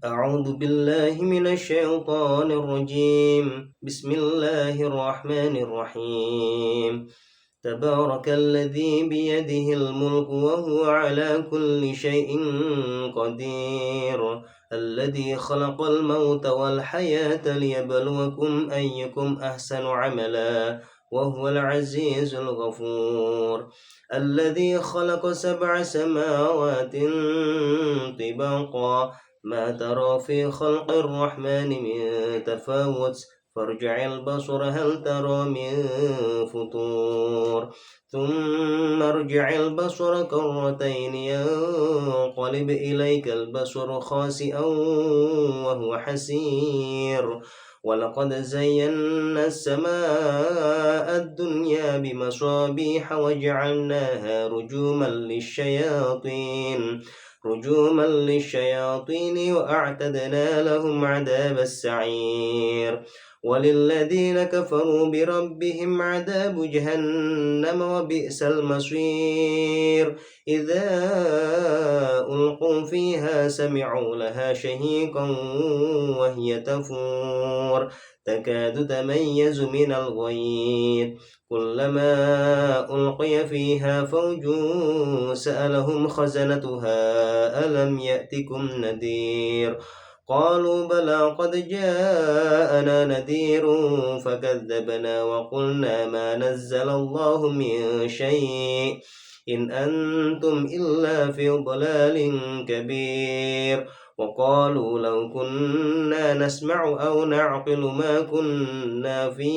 أعوذ بالله من الشيطان الرجيم. بسم الله الرحمن الرحيم. تبارك الذي بيده الملك وهو على كل شيء قدير، الذي خلق الموت والحياة ليبلوكم أيكم أحسن عملا وهو العزيز الغفور، الذي خلق 7 سماوات طباقا، ما ترى في خلق الرحمن من تفاوت، فارجع البصر هل ترى من فطور، ثم ارجع البصر كرتين ينقلب إليك البصر خاسئا وهو حسير، ولقد زينا السماء الدنيا بمصابيح وجعلناها رجوما للشياطين وأعتدنا لهم عذاب السعير، وللذين كفروا بربهم عذاب جهنم وبئس المصير. إذا ألقوا فيها سمعوا لها شهيقا وهي تفور، تكاد تميز من الغيظ، كلما ألقي فيها فوج سألهم خزنتها ألم يأتكم نذير، قالوا بلى قد جاءنا نذير فكذبنا وقلنا ما نزل الله من شيء إن أنتم إلا في ضلال كبير، وقالوا لو كنا نسمع أو نعقل ما كنا في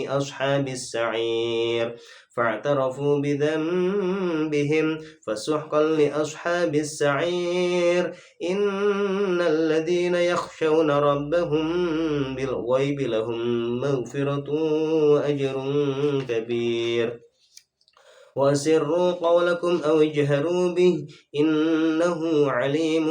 أصحاب السعير، فاعترفوا بذنبهم فسحقا لأصحاب السعير. إن الذين يخشون ربهم بالغيب لهم مغفرة وأجر كبير. وأسروا قولكم أو اجهروا به إنه عليم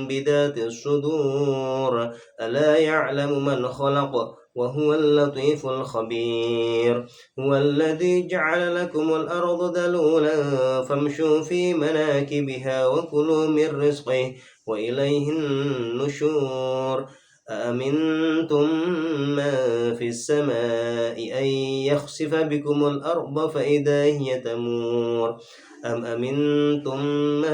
بذات الصدور، ألا يعلم من خلق وهو اللطيف الخبير. هو الذي جعل لكم الأرض ذلولا فامشوا في مناكبها وكلوا من رزقه وإليه النشور. أأمنتم من في السماء أن يخسف بكم الأرض فإذا هي تمور، أم أمنتم من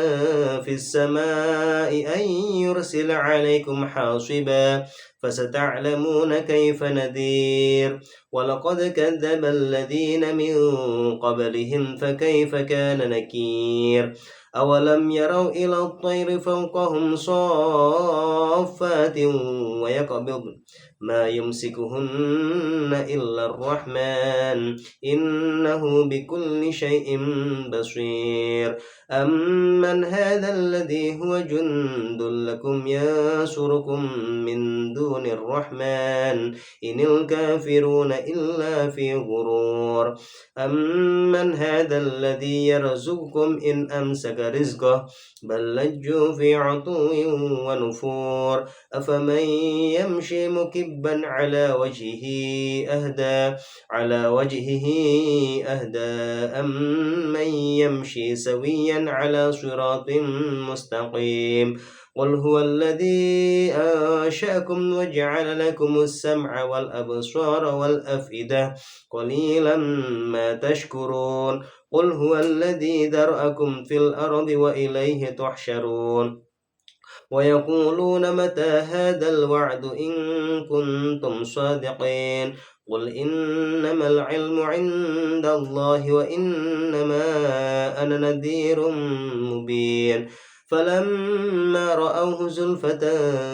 في السماء أن يرسل عليكم حاصبا، فستعلمون كيف نذير. ولقد كذب الذين من قبلهم فكيف كان نكير. أولم يروا إلى الطير فوقهم صافات ويقبض ما يمسكهن إلا الرحمن إنه بكل شيء بصير. أمن هذا الذي هو جند لكم ينصركم من دون الرحمن إن الكافرون إلا في غرور. أمن هذا الذي يرزقكم إن أمسك رزقه بل لجوا في عتو ونفور. أفمن يمشي مكبا على وجهه أهدى أم من يمشي سويا على صراط مستقيم. قل هو الذي أنشأكم وجعل لكم السمع والأبصار والأفئدة قليلا ما تشكرون. قل هو الذي ذرأكم في الأرض وإليه تحشرون. ويقولون متى هذا الوعد إن كنتم صادقين. قل إنما العلم عند الله وإنما أنا نذير مبين. فلما رأوه زلفة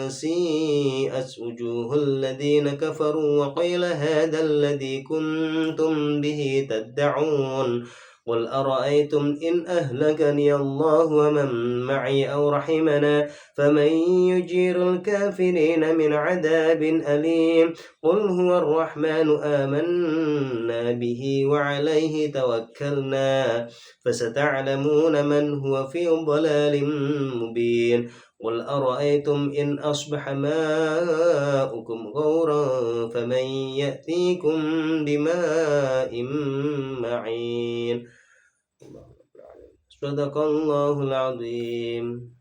سيئت وجوه الذين كفروا وقيل هذا الذي كنتم به تدعون. قل أرأيتم إن أهلكني الله ومن معي أو رحمنا فمن يجير الكافرين من عذاب أليم. قل هو الرحمن آمنا به وعليه توكلنا فستعلمون من هو في ضلال مبين. قل أرأيتم إن أصبح ماؤكم غورا فمن يأتيكم بماء معين. صدق الله العظيم.